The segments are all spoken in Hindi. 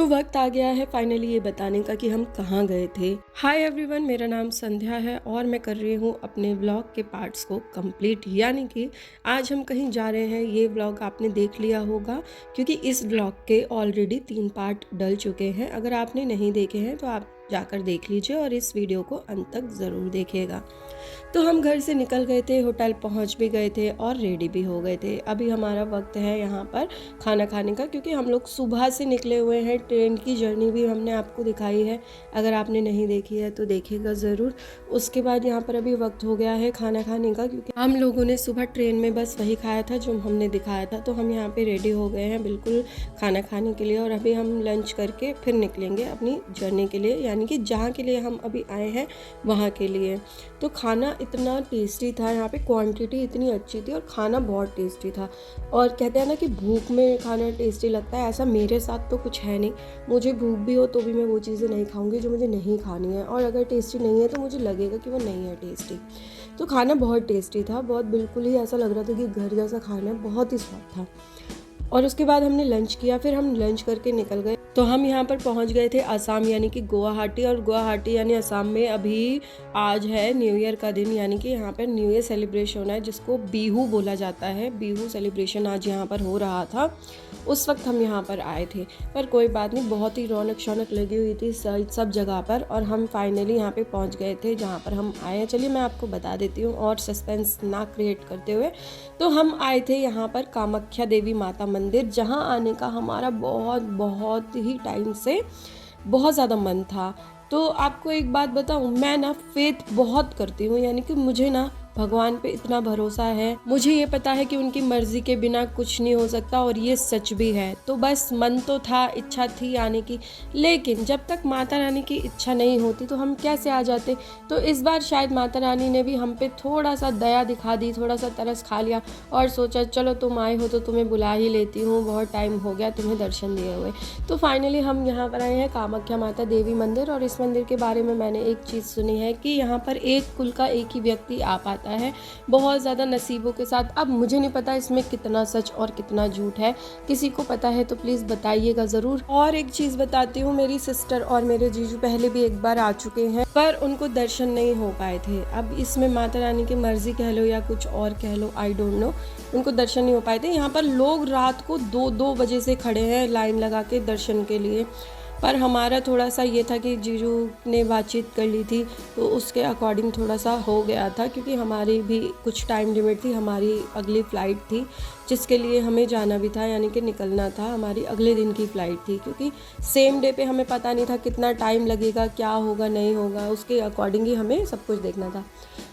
तो वक्त आ गया है फाइनली ये बताने का कि हम कहाँ गए थे। हाय एवरीवन, मेरा नाम संध्या है और मैं कर रही हूँ अपने व्लॉग के पार्ट्स को कंप्लीट, यानी कि आज हम कहीं जा रहे हैं। ये व्लॉग आपने देख लिया होगा क्योंकि इस व्लॉग के ऑलरेडी 3 पार्ट डल चुके हैं। अगर आपने नहीं देखे हैं तो आप जाकर देख लीजिए और इस वीडियो को अंत तक ज़रूर देखिएगा। तो हम घर से निकल गए थे, होटल पहुंच भी गए थे और रेडी भी हो गए थे। अभी हमारा वक्त है यहाँ पर खाना खाने का, क्योंकि हम लोग सुबह से निकले हुए हैं। ट्रेन की जर्नी भी हमने आपको दिखाई है, अगर आपने नहीं देखी है तो देखिएगा ज़रूर। उसके बाद यहाँ पर अभी वक्त हो गया है खाना खाने का, क्योंकि हम लोगों ने सुबह ट्रेन में बस वही खाया था जो हमने दिखाया था। तो हम यहाँ पर रेडी हो गए हैं बिल्कुल खाना खाने के लिए, और अभी हम लंच करके फिर निकलेंगे अपनी जर्नी के लिए, यानी कि जहाँ के लिए हम अभी आए हैं वहाँ के लिए। तो खाना इतना टेस्टी था, यहाँ पे क्वांटिटी इतनी अच्छी थी और खाना बहुत टेस्टी था। और कहते हैं ना कि भूख में खाना टेस्टी लगता है, ऐसा मेरे साथ तो कुछ है नहीं। मुझे भूख भी हो तो भी मैं वो चीज़ें नहीं खाऊंगी जो मुझे नहीं खानी है, और अगर टेस्टी नहीं है तो मुझे लगेगा कि वो नहीं है टेस्टी। तो खाना बहुत टेस्टी था, बहुत बिल्कुल ही ऐसा लग रहा था कि घर जैसा खाना है, बहुत ही स्वाद था। और उसके बाद हमने लंच किया, फिर हम लंच करके निकल गए। तो हम यहाँ पर पहुँच गए थे असम, यानी कि गुवाहाटी। और गुवाहाटी यानी असम में अभी आज है न्यू ईयर का दिन, यानी कि यहाँ पर न्यू ईयर सेलिब्रेशन है जिसको बिहू बोला जाता है। बिहू सेलिब्रेशन आज यहाँ पर हो रहा था, उस वक्त हम यहाँ पर आए थे। पर कोई बात नहीं, बहुत ही रौनक शौनक लगी हुई थी सब जगह पर, और हम फाइनली यहाँ पे पहुँच गए थे जहाँ पर हम आए हैं। चलिए मैं आपको बता देती हूँ और सस्पेंस ना क्रिएट करते हुए। तो हम आए थे यहाँ पर कामाख्या देवी माता मंदिर, जहाँ आने का हमारा बहुत ही टाइम से बहुत ज़्यादा मन था। तो आपको एक बात बताऊँ, मैं ना फेथ बहुत करती हूँ, यानी कि मुझे ना भगवान पे इतना भरोसा है। मुझे ये पता है कि उनकी मर्जी के बिना कुछ नहीं हो सकता, और ये सच भी है। तो बस मन तो था, इच्छा थी आने की, लेकिन जब तक माता रानी की इच्छा नहीं होती तो हम कैसे आ जाते। तो इस बार शायद माता रानी ने भी हम पे थोड़ा सा दया दिखा दी, थोड़ा सा तरस खा लिया और सोचा चलो तुम आए हो तो तुम्हें बुला ही लेती हूँ, बहुत टाइम हो गया तुम्हें दर्शन दिए हुए। तो फाइनली हम यहाँ पर आए हैं कामाख्या माता देवी मंदिर। और इस मंदिर के बारे में मैंने एक चीज़ सुनी है कि यहाँ पर एक कुल का एक ही व्यक्ति आ पाता है, बहुत ज़्यादा नसीबों के साथ। अब मुझे नहीं पता इसमें कितना सच और कितना झूठ है, किसी को पता है तो प्लीज़ बताइएगा ज़रूर। और एक चीज़ बताती हूँ, मेरी सिस्टर और मेरे जीजू पहले भी एक बार आ चुके हैं, पर उनको दर्शन नहीं हो पाए थे। अब इसमें माता रानी की मर्जी कह लो या कुछ और कह लो, आई डोंट नो, उनको दर्शन नहीं हो पाए थे। यहाँ पर लोग रात को 2-2 बजे से खड़े हैं लाइन लगा के दर्शन के लिए। पर हमारा थोड़ा सा ये था कि जीजू ने बातचीत कर ली थी तो उसके अकॉर्डिंग थोड़ा सा हो गया था, क्योंकि हमारी भी कुछ टाइम लिमिट थी, हमारी अगली फ़्लाइट थी जिसके लिए हमें जाना भी था, यानी कि निकलना था। हमारी अगले दिन की फ़्लाइट थी, क्योंकि सेम डे पे हमें पता नहीं था कितना टाइम लगेगा, क्या होगा नहीं होगा, उसके अकॉर्डिंग ही हमें सब कुछ देखना था।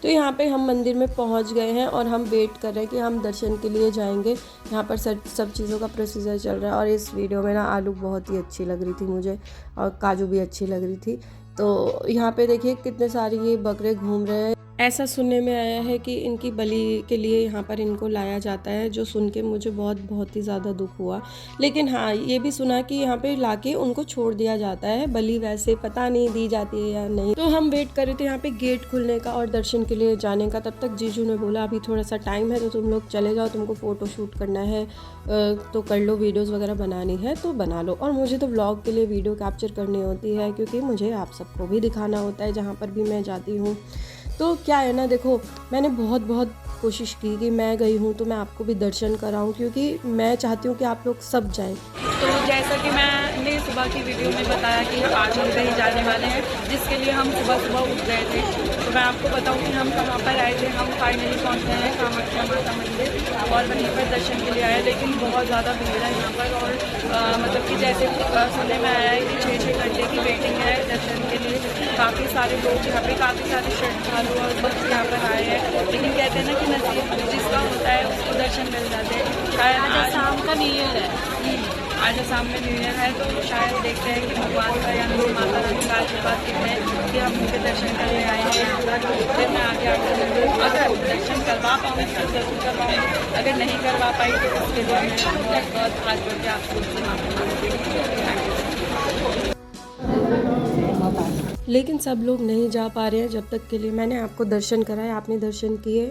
तो यहाँ पे हम मंदिर में पहुँच गए हैं और हम वेट कर रहे हैं कि हम दर्शन के लिए जाएंगे। यहाँ पर सब चीज़ों का प्रोसीजर चल रहा है। और इस वीडियो में ना आलू बहुत ही अच्छी लग रही थी मुझे, और काजू भी अच्छी लग रही थी। तो यहाँ पे देखिए कितने सारे ये बकरे घूम रहे हैं। ऐसा सुनने में आया है कि इनकी बलि के लिए यहाँ पर इनको लाया जाता है, जो सुन के मुझे बहुत ही ज़्यादा दुख हुआ। लेकिन हाँ, ये भी सुना कि यहाँ पे लाके उनको छोड़ दिया जाता है, बलि वैसे पता नहीं दी जाती है या नहीं। तो हम वेट कर रहे थे यहाँ पे गेट खुलने का और दर्शन के लिए जाने का। तब तक जीजू ने बोला अभी थोड़ा सा टाइम है तो तुम लोग चले जाओ, तुमको फ़ोटो शूट करना है तो कर लो, वीडियोज़ वगैरह बनानी है तो बना लो। और मुझे तो व्लॉग के लिए वीडियो कैप्चर करनी होती है, क्योंकि मुझे आप सबको भी दिखाना होता है जहाँ पर भी मैं जाती हूँ। तो क्या है ना, देखो मैंने बहुत कोशिश की कि मैं गई हूँ तो मैं आपको भी दर्शन कराऊँ, क्योंकि मैं चाहती हूँ कि आप लोग सब जाएं। तो जैसा कि मैंने सुबह की वीडियो में बताया कि आज हम कहीं जाने वाले हैं, जिसके लिए हम सुबह उठ गए थे। तो मैं आपको बताऊं कि हम कहाँ पर आए थे। हम फाइनली पहुँच गए हैं कामाख्या माता मंदिर और वहीं पर दर्शन के लिए आए, लेकिन बहुत ज़्यादा भीड़ है यहाँ पर। और मतलब कि जैसे सुनने में आया है कि 6-6 घंटे की वेटिंग है दर्शन के लिए। काफ़ी सारे लोग यहाँ पे, काफ़ी सारे श्रद्धालु और भक्त यहाँ पर आए हैं। लेकिन कहते हैं ना कि नसीब जिसका होता है उसको दर्शन मिल जाते हैं। शायद आज शाम का न्यू ईयर है, आज शाम में न्यू ईयर है, तो शायद देखते हैं कि भगवान का यानी कि माता रानी का आशीर्वाद कितना है कि हम उनके दर्शन करने आए हैं यहाँ पर। फिर मैं आगे अगर दर्शन करवा पाऊँ तो जरूर करवाऊँ, अगर नहीं करवा पाई तो उसके लिए मैं बहुत हाथ जोड़ के आपको माफी मांगती हूँ। लेकिन सब लोग नहीं जा पा रहे हैं जब तक के लिए मैंने आपको दर्शन कराए, आपने दर्शन किए।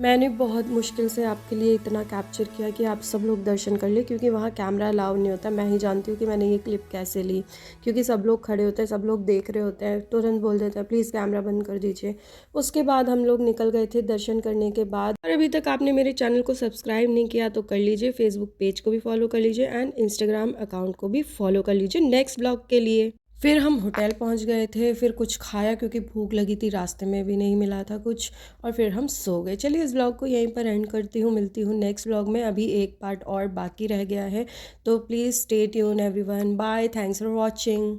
मैंने बहुत मुश्किल से आपके लिए इतना कैप्चर किया कि आप सब लोग दर्शन कर ले, क्योंकि वहाँ कैमरा अलाउ नहीं होता। मैं ही जानती हूँ कि मैंने ये क्लिप कैसे ली, क्योंकि सब लोग खड़े होते हैं, सब लोग देख रहे होते हैं, तुरंत बोल देते हैं प्लीज़ कैमरा बंद कर दीजिए। उसके बाद हम लोग निकल गए थे दर्शन करने के बाद। और अभी तक आपने मेरे चैनल को सब्सक्राइब नहीं किया तो कर लीजिए, फेसबुक पेज को भी फॉलो कर लीजिए एंड इंस्टाग्राम अकाउंट को भी फॉलो कर लीजिए नेक्स्ट ब्लॉग के लिए। फिर हम होटल पहुंच गए थे, फिर कुछ खाया क्योंकि भूख लगी थी, रास्ते में भी नहीं मिला था कुछ, और फिर हम सो गए। चलिए इस ब्लॉग को यहीं पर एंड करती हूँ, मिलती हूँ नेक्स्ट ब्लॉग में। अभी एक पार्ट और बाकी रह गया है, तो please stay tune everyone. Bye, thanks for watching.